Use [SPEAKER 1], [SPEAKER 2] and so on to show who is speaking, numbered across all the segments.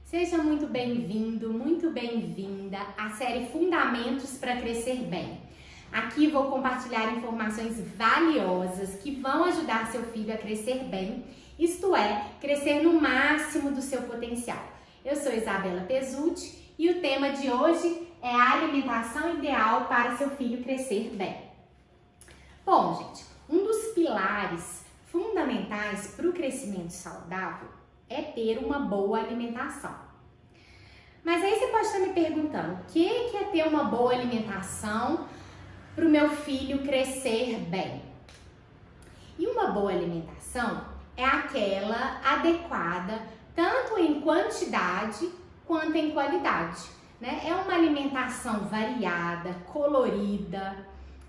[SPEAKER 1] Seja muito bem-vindo, muito bem-vinda à série Fundamentos para Crescer Bem. Aqui vou compartilhar informações valiosas que vão ajudar seu filho a crescer bem, isto é, crescer no máximo do seu potencial. Eu sou Isabela Pesutti e o tema de hoje é a alimentação ideal para seu filho crescer bem. Bom, gente, um dos pilares fundamentais para o crescimento saudável é ter uma boa alimentação. Mas aí você pode estar me perguntando, o que é ter uma boa alimentação para o meu filho crescer bem? E uma boa alimentação é aquela adequada tanto em quantidade quanto em qualidade, né? É uma alimentação variada, colorida,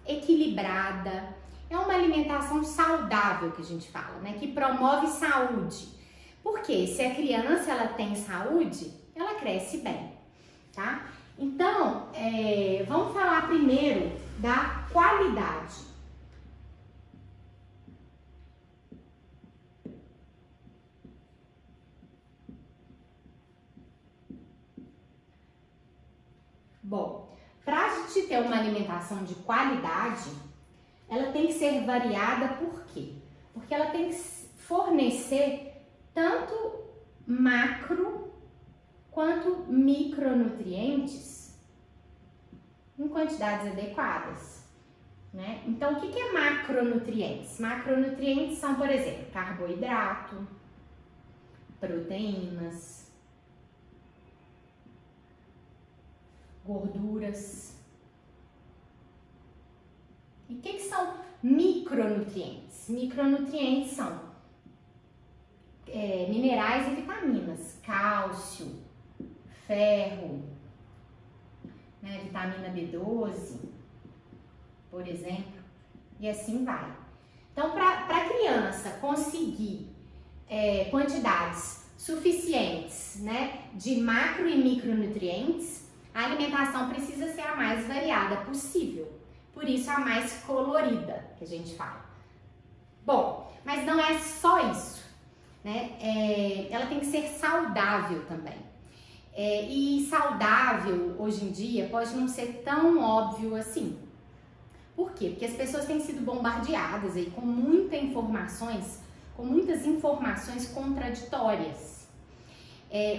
[SPEAKER 1] equilibrada. É uma alimentação saudável que a gente fala, né? Que promove saúde. Porque se a criança ela tem saúde, ela cresce bem, tá? Então, vamos falar primeiro da qualidade. Bom, para a gente ter uma alimentação de qualidade, ela tem que ser variada, por quê? Porque ela tem que fornecer tanto macro quanto micronutrientes em quantidades adequadas, né? Então, o que é macronutrientes? Macronutrientes são, por exemplo, carboidrato, proteínas, gorduras. E o que são micronutrientes? Micronutrientes são minerais e vitaminas, cálcio, ferro, né, vitamina B12, por exemplo, e assim vai. Então, para a criança conseguir quantidades suficientes, né, de macro e micronutrientes, a alimentação precisa ser a mais variada possível, por isso a mais colorida que a gente fala. Bom, mas não é só isso, né? Ela tem que ser saudável também. E saudável, hoje em dia, pode não ser tão óbvio assim. Por quê? Porque as pessoas têm sido bombardeadas aí com muitas informações contraditórias.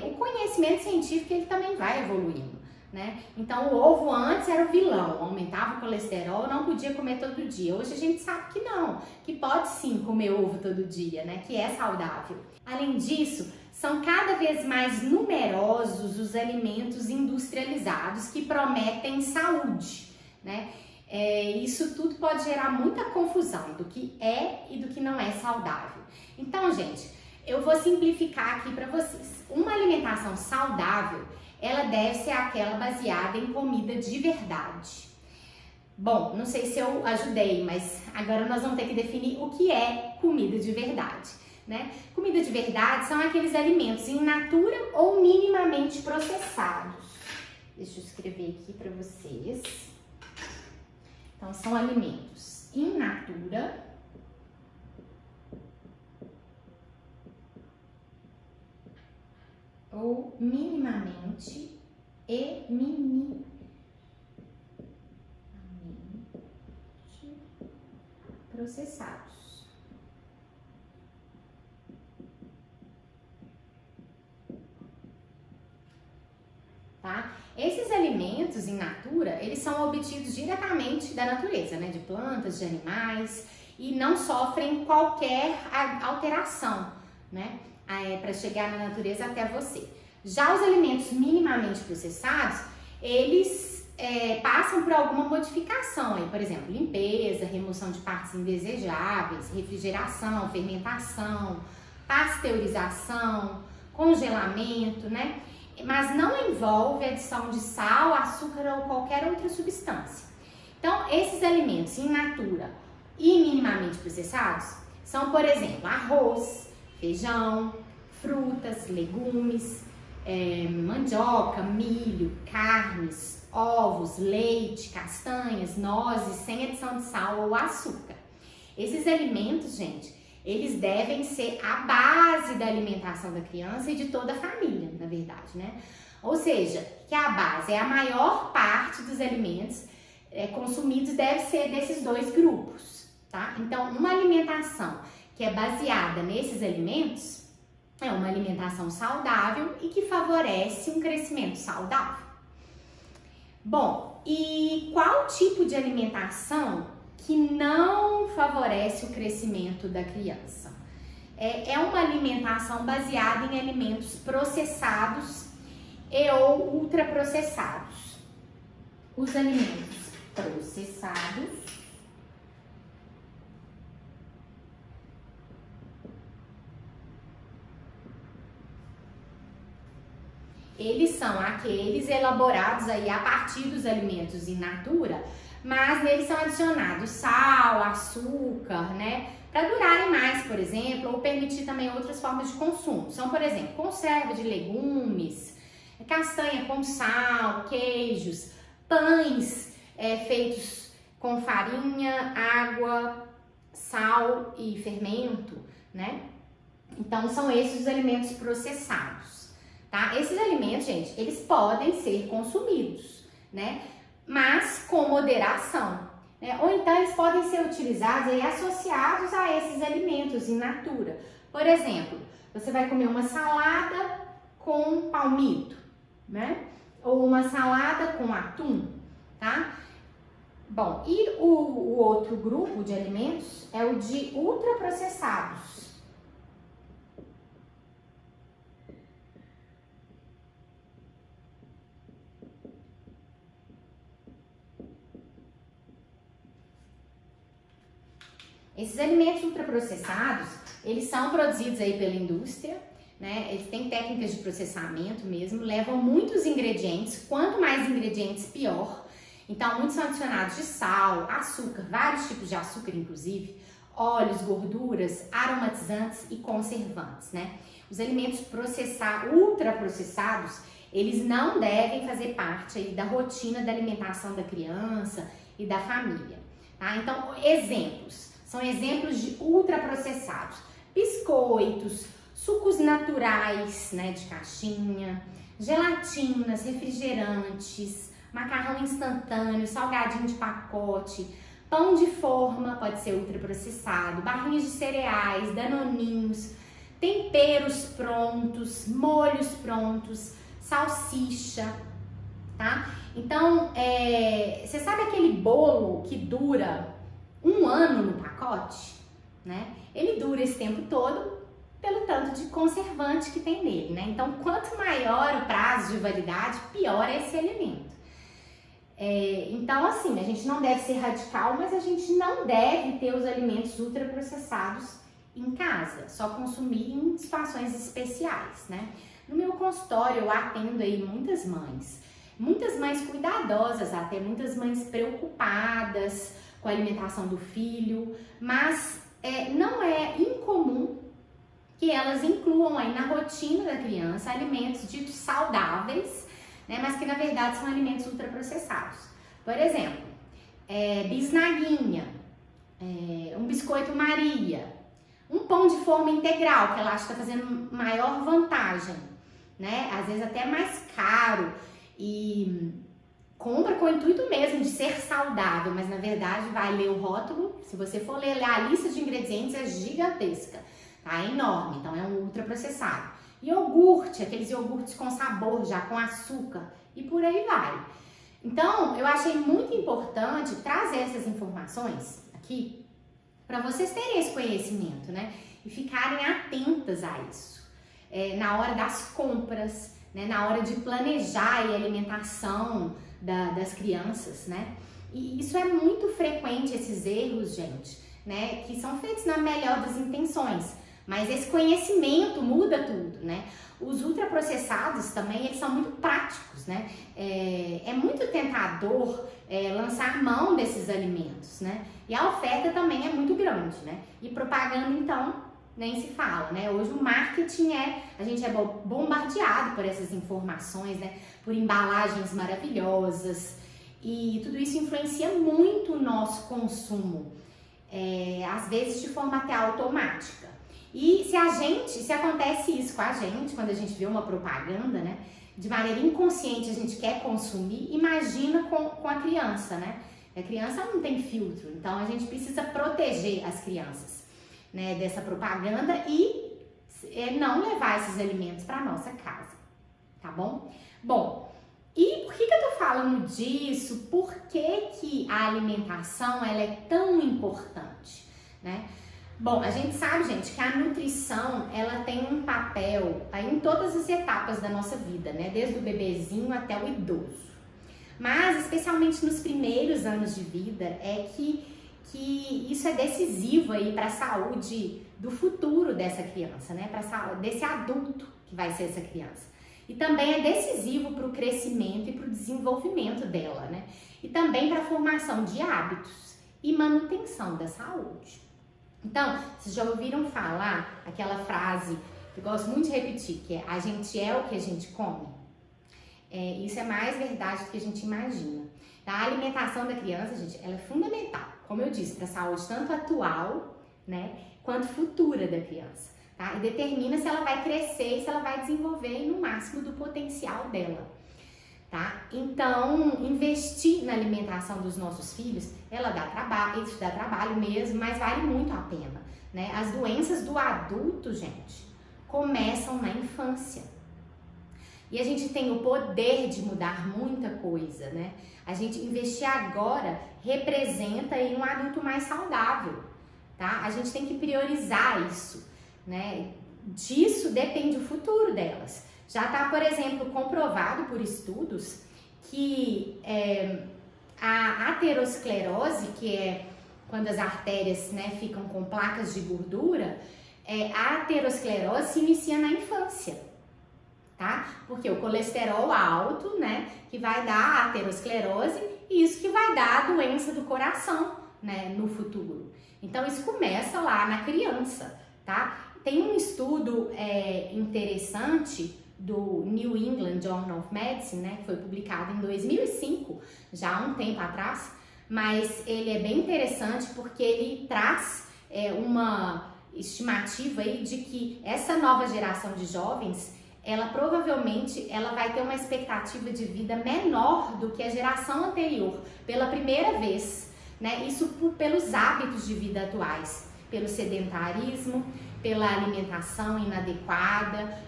[SPEAKER 1] O conhecimento científico ele também vai evoluindo, né? Então, o ovo antes era o vilão, aumentava o colesterol, não podia comer todo dia. Hoje a gente sabe que não, que pode sim comer ovo todo dia, né? Que é saudável. Além disso, são cada vez mais numerosos os alimentos industrializados que prometem saúde, né? Isso tudo pode gerar muita confusão do que é e do que não é saudável. Então, gente, eu vou simplificar aqui para vocês. Uma alimentação saudável, ela deve ser aquela baseada em comida de verdade. Bom, não sei se eu ajudei, mas agora nós vamos ter que definir o que é comida de verdade, né? Comida de verdade são aqueles alimentos in natura ou minimamente processados. Deixa eu escrever aqui para vocês. Então, são alimentos in natura ou minimamente processados. Tá? Esses alimentos in natura, eles são obtidos diretamente da natureza, né? De plantas, de animais, e não sofrem qualquer alteração, né? Para chegar na natureza até você. Já os alimentos minimamente processados, eles passam por alguma modificação, aí, por exemplo, limpeza, remoção de partes indesejáveis, refrigeração, fermentação, pasteurização, congelamento, né? Mas não envolve adição de sal, açúcar ou qualquer outra substância. Então, esses alimentos in natura e minimamente processados são, por exemplo, arroz, feijão, frutas, legumes, mandioca, milho, carnes, ovos, leite, castanhas, nozes, sem adição de sal ou açúcar. Esses alimentos, gente, eles devem ser a base da alimentação da criança e de toda a família, na verdade, né? Ou seja, que a base é a maior parte dos alimentos consumidos deve ser desses dois grupos, tá? Então, uma alimentação que é baseada nesses alimentos é uma alimentação saudável e que favorece um crescimento saudável. Bom, e qual tipo de alimentação que não favorece o crescimento da criança? É uma alimentação baseada em alimentos processados e ou ultraprocessados. Os alimentos processados eles são aqueles elaborados aí a partir dos alimentos in natura, mas neles são adicionados sal, açúcar, né? Para durarem mais, por exemplo, ou permitir também outras formas de consumo. São, por exemplo, conserva de legumes, castanha com sal, queijos, pães feitos com farinha, água, sal e fermento, né? Então, são esses os alimentos processados, tá? Esses alimentos, gente, eles podem ser consumidos, né? Mas com moderação, né? Ou então eles podem ser utilizados e associados a esses alimentos in natura. Por exemplo, você vai comer uma salada com palmito, né? Ou uma salada com atum, tá? Bom, e o outro grupo de alimentos é o de ultraprocessados. Esses alimentos ultraprocessados, eles são produzidos aí pela indústria, né? Eles têm técnicas de processamento mesmo, levam muitos ingredientes, quanto mais ingredientes, pior. Então, muitos são adicionados de sal, açúcar, vários tipos de açúcar, inclusive, óleos, gorduras, aromatizantes e conservantes, né? Os alimentos ultraprocessados, eles não devem fazer parte aí da rotina da alimentação da criança e da família, tá? Então, são exemplos de ultraprocessados: biscoitos, sucos naturais, né, de caixinha, gelatinas, refrigerantes, macarrão instantâneo, salgadinho de pacote, pão de forma, pode ser ultraprocessado, barrinhas de cereais, danoninhos, temperos prontos, molhos prontos, salsicha, tá? Então, você sabe aquele bolo que dura 1 ano no pacote, né? Ele dura esse tempo todo pelo tanto de conservante que tem nele, né? Então, quanto maior o prazo de validade, pior é esse alimento. Então, assim, a gente não deve ser radical, mas a gente não deve ter os alimentos ultraprocessados em casa, só consumir em situações especiais, né? No meu consultório, eu atendo aí muitas mães cuidadosas, até muitas mães preocupadas com a alimentação do filho, mas não é incomum que elas incluam aí na rotina da criança alimentos ditos saudáveis, né, mas que na verdade são alimentos ultraprocessados. Por exemplo, bisnaguinha, um biscoito Maria, um pão de forma integral, que ela acha que está fazendo maior vantagem, né? Às vezes até mais caro e compra com o intuito mesmo de ser saudável, mas na verdade vai ler o rótulo. Se você for ler a lista de ingredientes, é gigantesca, tá? É enorme, então é um ultraprocessado. Iogurte, aqueles iogurtes com sabor, já com açúcar e por aí vai. Então, eu achei muito importante trazer essas informações aqui para vocês terem esse conhecimento, né? E ficarem atentas a isso. Na hora das compras, né? Na hora de planejar a alimentação das crianças, né? E isso é muito frequente, esses erros, gente, né? Que são feitos na melhor das intenções. Mas esse conhecimento muda tudo, né? Os ultraprocessados também, eles são muito práticos, né? É muito tentador lançar mão desses alimentos, né? E a oferta também é muito grande, né? E propaganda, então, nem se fala, né? Hoje o marketing a gente é bombardeado por essas informações, né? Por embalagens maravilhosas e tudo isso influencia muito o nosso consumo. às vezes de forma até automática. E se acontece isso com a gente, quando a gente vê uma propaganda, né, de maneira inconsciente a gente quer consumir, imagina com a criança, né? A criança não tem filtro, então a gente precisa proteger as crianças, né, dessa propaganda e não levar esses alimentos para nossa casa, tá bom? Bom, e por que eu tô falando disso? Por que a alimentação ela é tão importante, né? Bom, a gente sabe, gente, que a nutrição, ela tem um papel aí em todas as etapas da nossa vida, né? Desde o bebezinho até o idoso. Mas, especialmente nos primeiros anos de vida, é que isso é decisivo aí para a saúde do futuro dessa criança, né? Para a saúde desse adulto que vai ser essa criança. E também é decisivo para o crescimento e para o desenvolvimento dela, né? E também para a formação de hábitos e manutenção da saúde. Então, vocês já ouviram falar aquela frase que eu gosto muito de repetir, que é: a gente é o que a gente come? Isso é mais verdade do que a gente imagina. A alimentação da criança, gente, ela é fundamental, como eu disse, para a saúde tanto atual, né, quanto futura da criança, tá? E determina se ela vai crescer e se ela vai desenvolver no máximo do potencial dela. Tá? Então, investir na alimentação dos nossos filhos, isso dá trabalho mesmo, mas vale muito a pena, né? As doenças do adulto, gente, começam na infância. E a gente tem o poder de mudar muita coisa, né? A gente investir agora representa aí um adulto mais saudável, tá? A gente tem que priorizar isso, né? Disso depende o futuro delas. Já está, por exemplo, comprovado por estudos que a aterosclerose, que é quando as artérias, né, ficam com placas de gordura, a aterosclerose se inicia na infância, tá? Porque o colesterol alto, né, que vai dar a aterosclerose e isso que vai dar a doença do coração, né, no futuro. Então isso começa lá na criança, tá? Tem um estudo interessante do New England Journal of Medicine, né, que foi publicado em 2005, já há um tempo atrás, mas ele é bem interessante porque ele traz uma estimativa aí de que essa nova geração de jovens, ela provavelmente vai ter uma expectativa de vida menor do que a geração anterior, pela primeira vez, né, isso pelos hábitos de vida atuais, pelo sedentarismo, pela alimentação inadequada,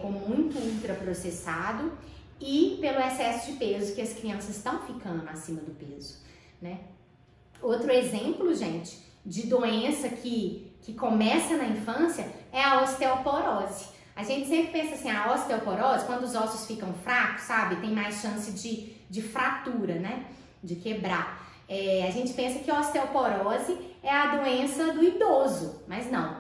[SPEAKER 1] com muito ultraprocessado e pelo excesso de peso, que as crianças estão ficando acima do peso, né? Outro exemplo, gente, de doença que começa na infância é a osteoporose. A gente sempre pensa assim, a osteoporose, quando os ossos ficam fracos, sabe? Tem mais chance de fratura, né? De quebrar. A gente pensa que a osteoporose é a doença do idoso, mas não.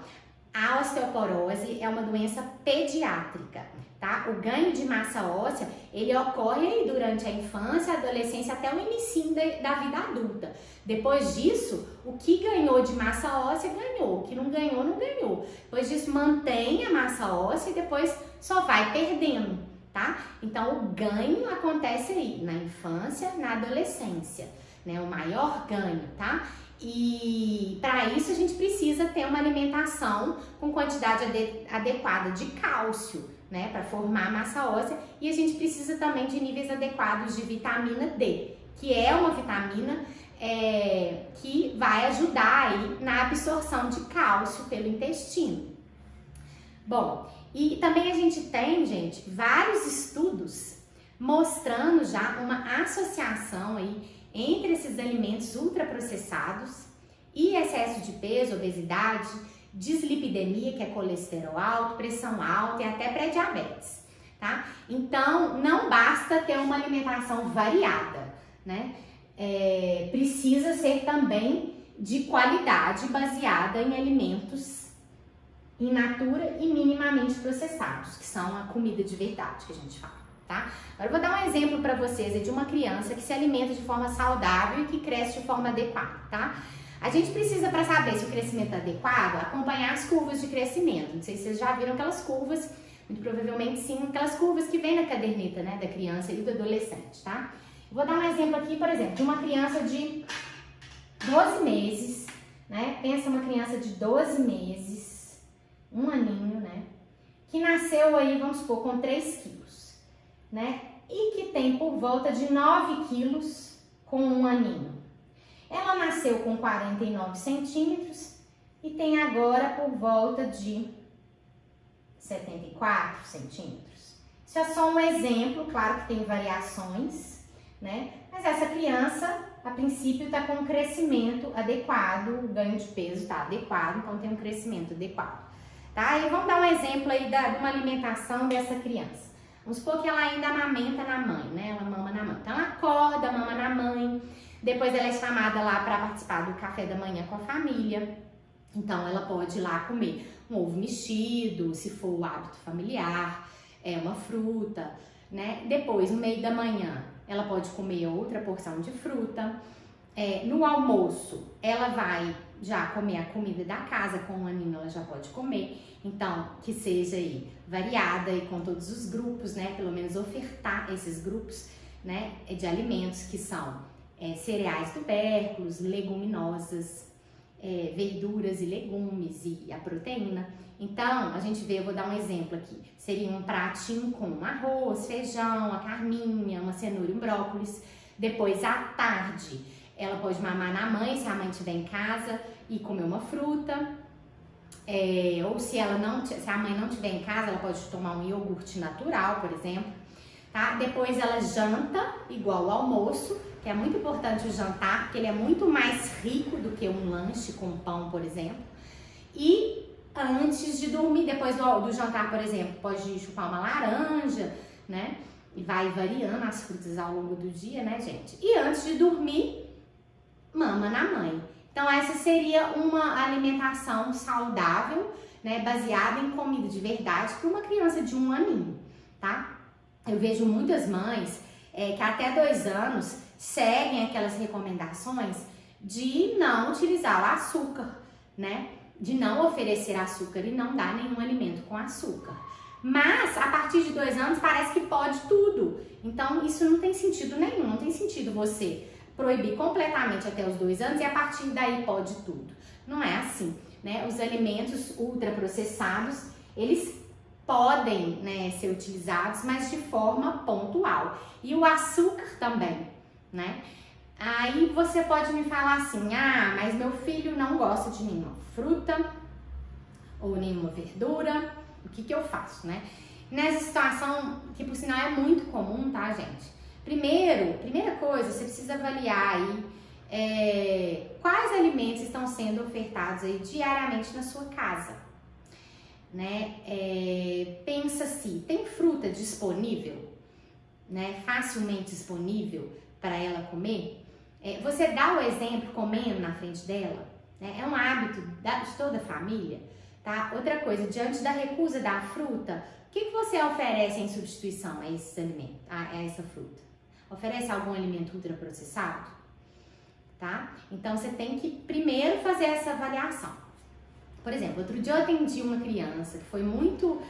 [SPEAKER 1] A osteoporose é uma doença pediátrica, tá? O ganho de massa óssea, ele ocorre aí durante a infância, a adolescência, até o início da vida adulta. Depois disso, o que ganhou de massa óssea, ganhou. O que não ganhou, não ganhou. Depois disso, mantém a massa óssea e depois só vai perdendo, tá? Então, o ganho acontece aí na infância, na adolescência, né? O maior ganho, tá? E para isso a gente precisa ter uma alimentação com quantidade adequada de cálcio, né, para formar massa óssea, e a gente precisa também de níveis adequados de vitamina D, que é uma vitamina que vai ajudar aí na absorção de cálcio pelo intestino. Bom, e também a gente tem, gente, vários estudos mostrando já uma associação aí entre esses alimentos ultraprocessados e excesso de peso, obesidade, dislipidemia, que é colesterol alto, pressão alta e até pré-diabetes, tá? Então, não basta ter uma alimentação variada, né? Precisa ser também de qualidade, baseada em alimentos in natura e minimamente processados, que são a comida de verdade que a gente fala. Tá? Agora eu vou dar um exemplo para vocês de uma criança que se alimenta de forma saudável e que cresce de forma adequada, tá? A gente precisa, para saber se o crescimento é adequado, acompanhar as curvas de crescimento. Não sei se vocês já viram aquelas curvas, muito provavelmente sim, aquelas curvas que vem na caderneta, né, da criança e do adolescente, tá? Eu vou dar um exemplo aqui, por exemplo, de uma criança de 12 meses, né? Pensa uma criança de 12 meses, um aninho, né? Que nasceu aí, vamos supor, com 3 quilos, né? E que tem por volta de 9 quilos com um aninho. Ela nasceu com 49 centímetros e tem agora por volta de 74 centímetros. Isso é só um exemplo, claro que tem variações, né? Mas essa criança, a princípio, está com um crescimento adequado, o ganho de peso está adequado, então tem um crescimento adequado. Tá? E vamos dar um exemplo aí de uma alimentação dessa criança. Vamos supor que ela ainda amamenta na mãe, né? Ela mama na mãe. Então ela acorda, mama na mãe, depois ela é chamada lá para participar do café da manhã com a família. Então ela pode ir lá comer um ovo mexido, se for o hábito familiar, uma fruta, né? Depois, no meio da manhã, ela pode comer outra porção de fruta. No almoço, ela vai já comer a comida da casa, com um aninho ela já pode comer. Então, que seja aí variada e com todos os grupos, né? Pelo menos ofertar esses grupos, né? De alimentos que são cereais tubérculos, leguminosas, verduras e legumes e a proteína. Então, a gente vê, eu vou dar um exemplo aqui, seria um pratinho com arroz, feijão, a carninha, uma cenoura e um brócolis. Depois, à tarde, ela pode mamar na mãe, se a mãe estiver em casa, e comer uma fruta. Ou se a mãe não estiver em casa, ela pode tomar um iogurte natural, por exemplo. Tá? Depois ela janta, igual o almoço, que é muito importante o jantar, porque ele é muito mais rico do que um lanche com pão, por exemplo. E antes de dormir, depois do jantar, por exemplo, pode chupar uma laranja, né? E vai variando as frutas ao longo do dia, né, gente? E antes de dormir, mama na mãe. Então essa seria uma alimentação saudável, né, baseada em comida de verdade para uma criança de 1 aninho, tá? Eu vejo muitas mães que até 2 anos seguem aquelas recomendações de não utilizar o açúcar, né? De não oferecer açúcar e não dar nenhum alimento com açúcar. Mas a partir de 2 anos parece que pode tudo. Então isso não tem sentido nenhum, não tem sentido você proibir completamente até os 2 anos e a partir daí pode tudo. Não é assim, né? Os alimentos ultraprocessados, eles podem, né, ser utilizados, mas de forma pontual. E o açúcar também, né? Aí você pode me falar assim, mas meu filho não gosta de nenhuma fruta ou nenhuma verdura, o que eu faço, né? Nessa situação, que por sinal é muito comum, tá, gente? Primeira coisa, você precisa avaliar aí quais alimentos estão sendo ofertados aí diariamente na sua casa, né? Pensa se tem fruta disponível, né? Facilmente disponível para ela comer. Você dá o exemplo comendo na frente dela, né? É um hábito de toda a família, tá? Outra coisa, diante da recusa da fruta, o que você oferece em substituição a esses alimentos, a essa fruta? Oferece algum alimento ultraprocessado? Tá? Então, você tem que primeiro fazer essa avaliação. Por exemplo, outro dia eu atendi uma criança que foi muito...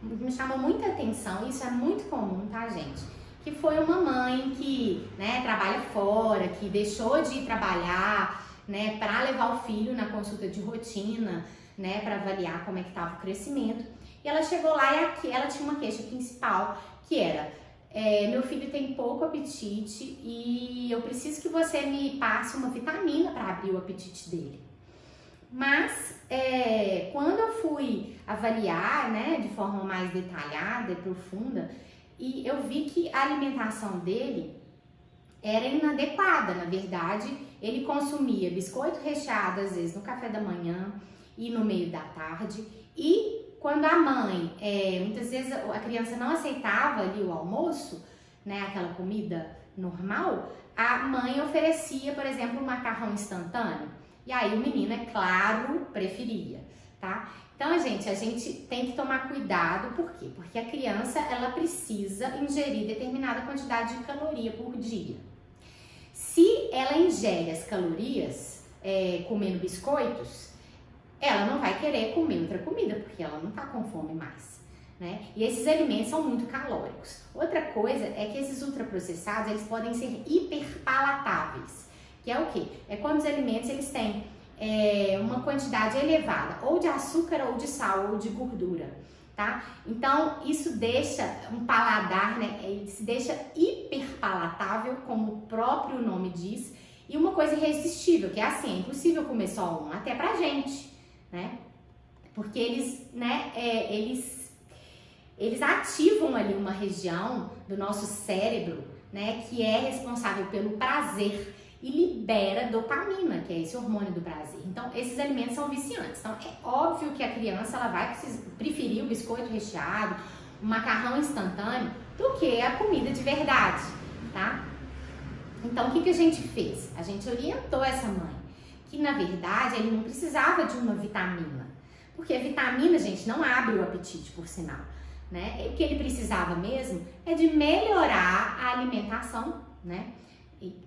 [SPEAKER 1] me chamou muita atenção, isso é muito comum, tá, gente? Que foi uma mãe que, né, trabalha fora, que deixou de ir trabalhar, né, para levar o filho na consulta de rotina, né, para avaliar como é que estava o crescimento. E ela chegou lá e aqui ela tinha uma queixa principal, que era: meu filho tem pouco apetite e eu preciso que você me passe uma vitamina para abrir o apetite dele. Mas quando eu fui avaliar, né, de forma mais detalhada e profunda, e eu vi que a alimentação dele era inadequada. Na verdade, ele consumia biscoito recheado às vezes no café da manhã e no meio da tarde, e quando a mãe, muitas vezes a criança não aceitava ali o almoço, né, aquela comida normal, a mãe oferecia, por exemplo, um macarrão instantâneo. E aí o menino, é claro, preferia, tá? Então, gente, a gente tem que tomar cuidado, por quê? Porque a criança, ela precisa ingerir determinada quantidade de caloria por dia. Se ela ingere as calorias comendo biscoitos, ela não vai querer comer outra comida, porque ela não tá com fome mais, né? E esses alimentos são muito calóricos. Outra coisa é que esses ultraprocessados, eles podem ser hiperpalatáveis. O que é o quê? É quando os alimentos eles têm uma quantidade elevada ou de açúcar, ou de sal, ou de gordura, tá? Então, isso deixa um paladar, né? Ele se deixa hiperpalatável, como o próprio nome diz, e uma coisa irresistível, que é assim, é impossível comer só um, até pra gente, né? Porque eles, né, eles ativam ali uma região do nosso cérebro, né, que é responsável pelo prazer e libera dopamina, que é esse hormônio do prazer. Então, esses alimentos são viciantes. Então, é óbvio que a criança ela vai preferir o biscoito recheado, o macarrão instantâneo, do que a comida de verdade, tá? Então, o que a gente fez? A gente orientou essa mãe que, na verdade, ele não precisava de uma vitamina. Porque a vitamina, gente, não abre o apetite, por sinal, né? E o que ele precisava mesmo é de melhorar a alimentação, né?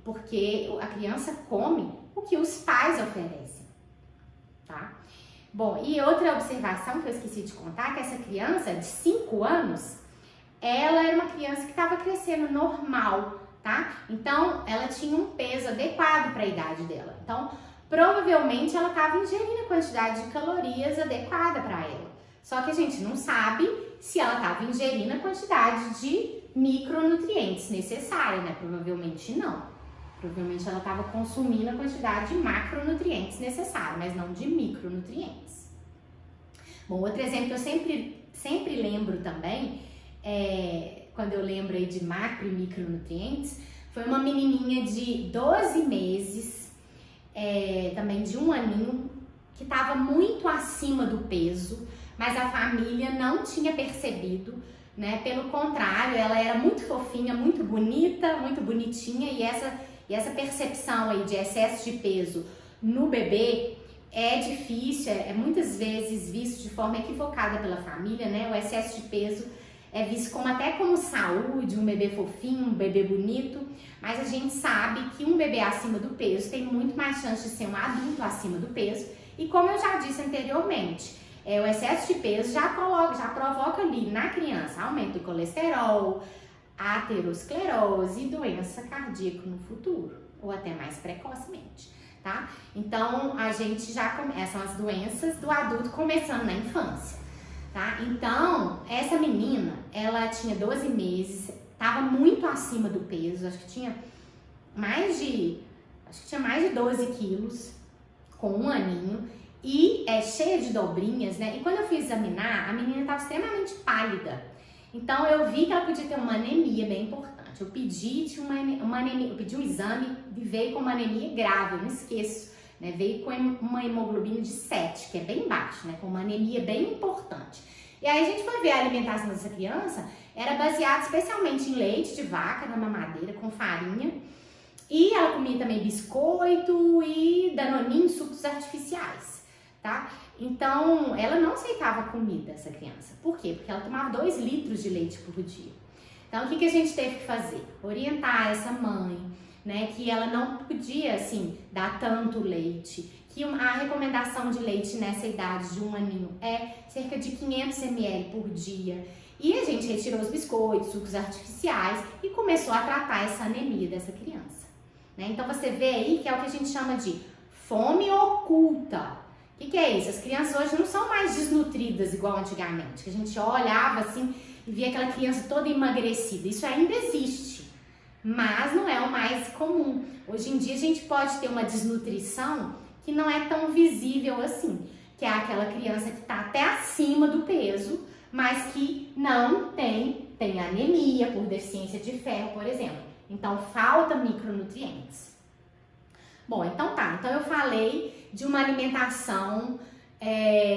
[SPEAKER 1] Porque a criança come o que os pais oferecem, tá? Bom, e outra observação que eu esqueci de contar, que essa criança de 5 anos, ela era uma criança que estava crescendo normal, tá? Então, ela tinha um peso adequado para a idade dela. Então, provavelmente ela estava ingerindo a quantidade de calorias adequada para ela. Só que a gente não sabe se ela estava ingerindo a quantidade de micronutrientes necessária, né? Provavelmente não. Provavelmente ela estava consumindo a quantidade de macronutrientes necessária, mas não de micronutrientes. Bom, outro exemplo que eu sempre lembro também, quando eu lembro aí de macro e micronutrientes, foi uma menininha de 12 meses, também de 1 aninho, que estava muito acima do peso, mas a família não tinha percebido, né? Pelo contrário, ela era muito fofinha, muito bonita, muito bonitinha, e essa percepção aí de excesso de peso no bebê é difícil, é muitas vezes visto de forma equivocada pela família, né? O excesso de peso é visto até como saúde, um bebê fofinho, um bebê bonito, mas a gente sabe que um bebê acima do peso tem muito mais chance de ser um adulto acima do peso, e como eu já disse anteriormente, o excesso de peso já provoca ali na criança aumento do colesterol, aterosclerose e doença cardíaca no futuro, ou até mais precocemente, tá? Então, a gente já começa as doenças do adulto começando na infância, tá? Então, essa menina, ela tinha 12 meses, estava muito acima do peso, acho que tinha mais de 12 quilos, com 1 aninho, e cheia de dobrinhas, né? E quando eu fui examinar, a menina estava extremamente pálida. Então eu vi que ela podia ter uma anemia bem importante. Eu pedi uma anemia, eu pedi um exame e veio com uma anemia grave, eu não esqueço, né? Veio com uma hemoglobina de 7, que é bem baixo, né? Com uma anemia bem importante. E aí a gente foi ver a alimentação dessa criança, era baseada especialmente em leite de vaca, na mamadeira, com farinha. E ela comia também biscoito e danoninho, sucos artificiais. Tá? Então, ela não aceitava comida, essa criança. Por quê? Porque ela tomava 2 litros de leite por dia. Então, o que a gente teve que fazer? Orientar essa mãe, né? Que ela não podia, assim, dar tanto leite. Que a recomendação de leite nessa idade de 1 aninho é cerca de 500 ml por dia. E a gente retirou os biscoitos, sucos artificiais e começou a tratar essa anemia dessa criança, né? Então, você vê aí que é o que a gente chama de fome oculta. O que é isso? As crianças hoje não são mais desnutridas igual antigamente, que a gente olhava assim e via aquela criança toda emagrecida. Isso ainda existe, mas não é o mais comum. Hoje em dia a gente pode ter uma desnutrição que não é tão visível assim, que é aquela criança que está até acima do peso, mas que não tem anemia por deficiência de ferro, por exemplo. Então falta micronutrientes. Bom, então tá. Então eu falei de uma alimentação,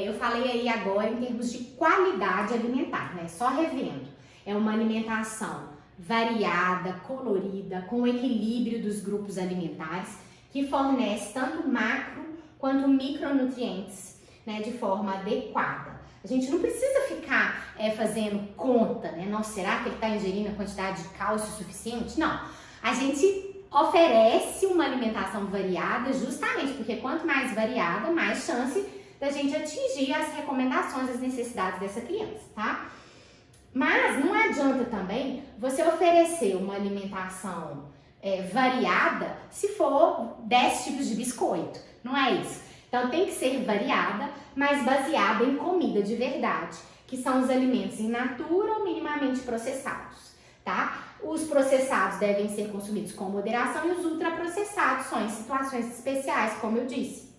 [SPEAKER 1] eu falei aí agora em termos de qualidade alimentar, né? Só revendo. É uma alimentação variada, colorida, com equilíbrio dos grupos alimentares, que fornece tanto macro quanto micronutrientes, né, de forma adequada. A gente não precisa ficar fazendo conta, né? Nossa, será que ele está ingerindo a quantidade de cálcio suficiente? Não. A gente oferece uma alimentação variada justamente porque quanto mais variada, mais chance da gente atingir as recomendações, as necessidades dessa criança, tá? Mas não adianta também você oferecer uma alimentação variada se for 10 tipos de biscoito, não é isso. Então tem que ser variada, mas baseada em comida de verdade, que são os alimentos in natura ou minimamente processados, tá? Os processados devem ser consumidos com moderação e os ultraprocessados só em situações especiais, como eu disse,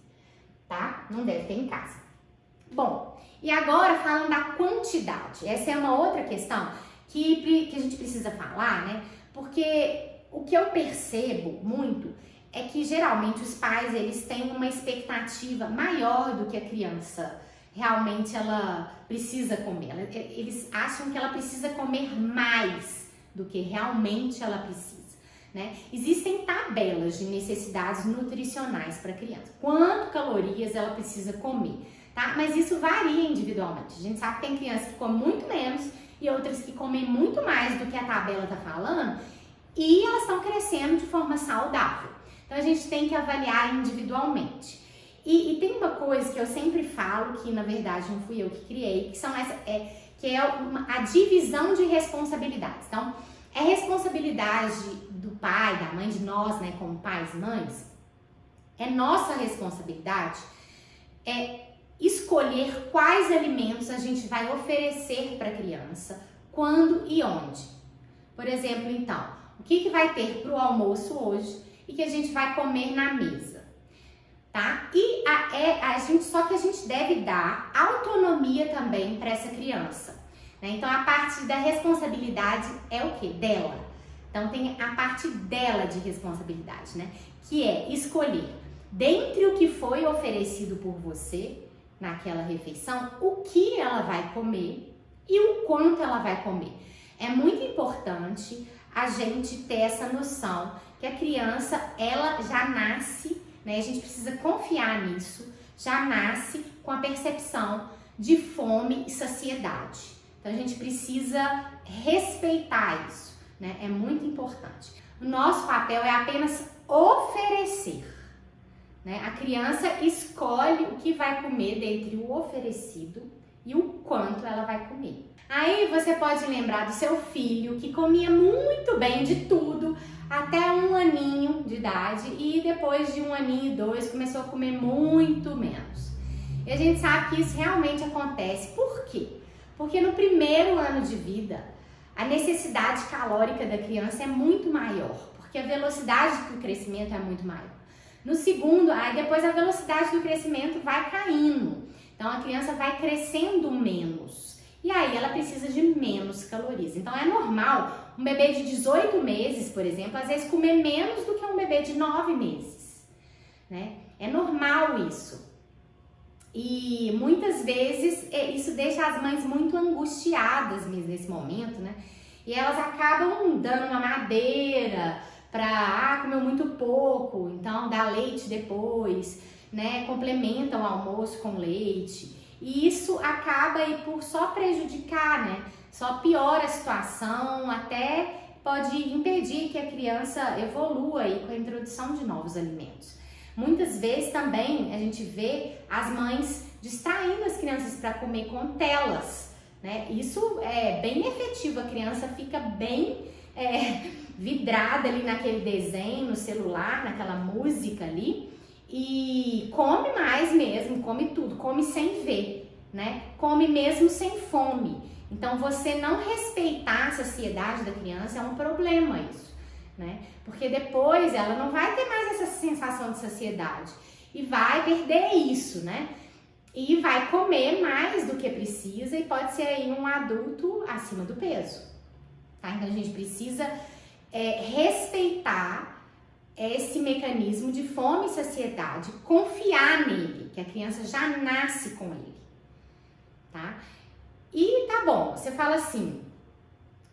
[SPEAKER 1] tá? Não deve ter em casa. Bom, e agora falando da quantidade, essa é uma outra questão que a gente precisa falar, né? Porque o que eu percebo muito é que geralmente os pais, eles têm uma expectativa maior do que a criança realmente ela precisa comer. Eles acham que ela precisa comer mais do que realmente ela precisa, né? Existem tabelas de necessidades nutricionais para a criança. Quanto calorias ela precisa comer, tá? Mas isso varia individualmente. A gente sabe que tem crianças que comem muito menos e outras que comem muito mais do que a tabela tá falando e elas estão crescendo de forma saudável. Então a gente tem que avaliar individualmente. E tem uma coisa que eu sempre falo, que na verdade não fui eu que criei, que são a divisão de responsabilidades. Então, é responsabilidade do pai, da mãe, de nós, né, como pais e mães, é nossa responsabilidade escolher quais alimentos a gente vai oferecer para a criança, quando e onde. Por exemplo, então, o que vai ter para o almoço hoje e que a gente vai comer na mesa, tá? E só que a gente deve dar autonomia também para essa criança, né? Então, a parte da responsabilidade é o quê? Dela. Então, tem a parte dela de responsabilidade, né? Que é escolher, dentre o que foi oferecido por você naquela refeição, o que ela vai comer e o quanto ela vai comer. É muito importante a gente ter essa noção que a criança, ela já nasce, né? A gente precisa confiar nisso, já nasce com a percepção de fome e saciedade. Então a gente precisa respeitar isso, né? É muito importante. O nosso papel é apenas oferecer, né? A criança escolhe o que vai comer dentre o oferecido e o quanto ela vai comer. Aí você pode lembrar do seu filho que comia muito bem de tudo até 1 aninho de idade e depois de 1 aninho e 2 começou a comer muito menos. E a gente sabe que isso realmente acontece. Por quê? Porque no primeiro ano de vida a necessidade calórica da criança é muito maior, porque a velocidade do crescimento é muito maior. No segundo, aí depois a velocidade do crescimento vai caindo. Então a criança vai crescendo menos. E aí ela precisa de menos calorias. Então é normal um bebê de 18 meses, por exemplo, às vezes comer menos do que um bebê de 9 meses, né? É normal isso. E muitas vezes isso deixa as mães muito angustiadas mesmo nesse momento, né? E elas acabam dando uma madeira para comeu muito pouco, então dá leite depois, né? Complementa o almoço com leite. E isso acaba aí por só prejudicar, né? Só piora a situação, até pode impedir que a criança evolua aí com a introdução de novos alimentos. Muitas vezes também a gente vê as mães distraindo as crianças para comer com telas, né? Isso é bem efetivo, a criança fica bem vidrada ali naquele desenho, no celular, naquela música ali, e come mais mesmo, come tudo, come sem ver, né? Come mesmo sem fome. Então, você não respeitar a saciedade da criança é um problema isso, né? Porque depois ela não vai ter mais essa sensação de saciedade e vai perder isso, né? E vai comer mais do que precisa e pode ser aí um adulto acima do peso, tá? Então, a gente precisa respeitar esse mecanismo de fome e saciedade, confiar nele, que a criança já nasce com ele, tá? E tá bom, você fala assim,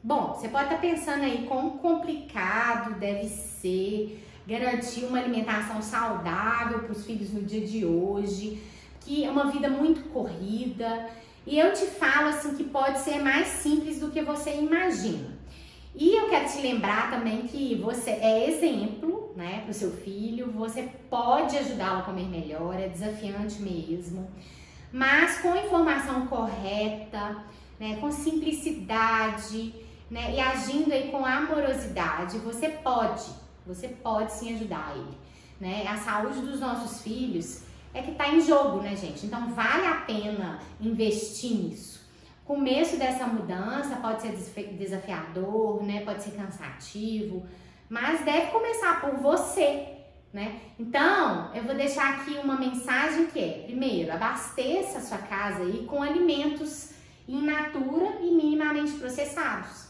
[SPEAKER 1] bom, você pode estar pensando aí quão complicado deve ser garantir uma alimentação saudável para os filhos no dia de hoje, que é uma vida muito corrida, e eu te falo assim que pode ser mais simples do que você imagina. E eu quero te lembrar também que você é exemplo, né, para o seu filho, você pode ajudá-lo a comer melhor, é desafiante mesmo, mas com a informação correta, né, com simplicidade, né, e agindo aí com amorosidade, você Você pode sim ajudar ele, né? A saúde dos nossos filhos é que tá em jogo, né, gente? Então vale a pena investir nisso. O começo dessa mudança pode ser desafiador, né? Pode ser cansativo, mas deve começar por você, né? Então, eu vou deixar aqui uma mensagem que é: primeiro, abasteça a sua casa aí com alimentos in natura e minimamente processados.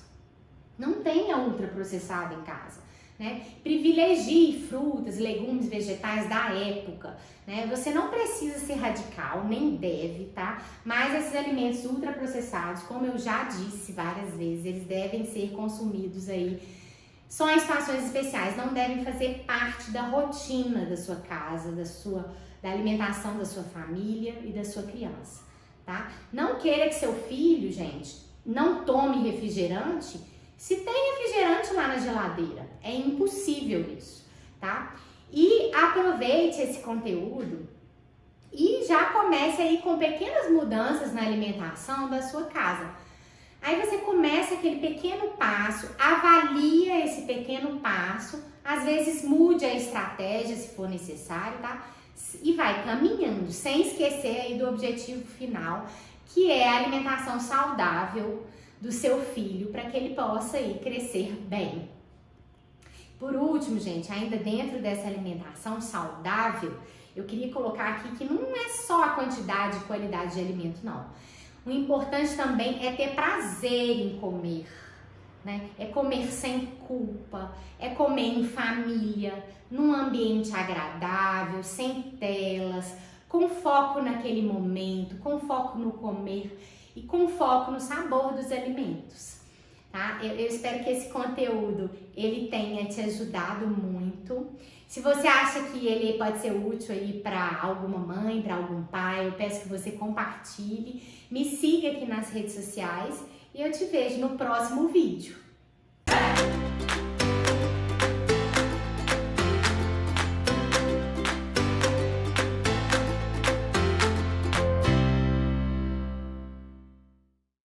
[SPEAKER 1] Não tenha ultraprocessado em casa, né? Privilegie frutas, legumes, vegetais da época, né? Você não precisa ser radical, nem deve, tá? Mas esses alimentos ultraprocessados, como eu já disse várias vezes, eles devem ser consumidos aí só em situações especiais, não devem fazer parte da rotina da sua casa, da alimentação da sua família e da sua criança, tá? Não queira que seu filho, gente, não tome refrigerante se tem refrigerante lá na geladeira. É impossível isso, tá? E aproveite esse conteúdo e já comece aí com pequenas mudanças na alimentação da sua casa. Aí você começa aquele pequeno passo, avalia esse pequeno passo, às vezes mude a estratégia se for necessário, tá? E vai caminhando, sem esquecer aí do objetivo final, que é a alimentação saudável do seu filho, para que ele possa aí crescer bem. Por último, gente, ainda dentro dessa alimentação saudável, eu queria colocar aqui que não é só a quantidade e qualidade de alimento, não. O importante também é ter prazer em comer, né? É comer sem culpa, é comer em família, num ambiente agradável, sem telas, com foco naquele momento, com foco no comer e com foco no sabor dos alimentos, tá? Eu espero que esse conteúdo ele tenha te ajudado muito. Se você acha que ele pode ser útil aí para alguma mãe, para algum pai, eu peço que você compartilhe, me siga aqui nas redes sociais e eu te vejo no próximo vídeo.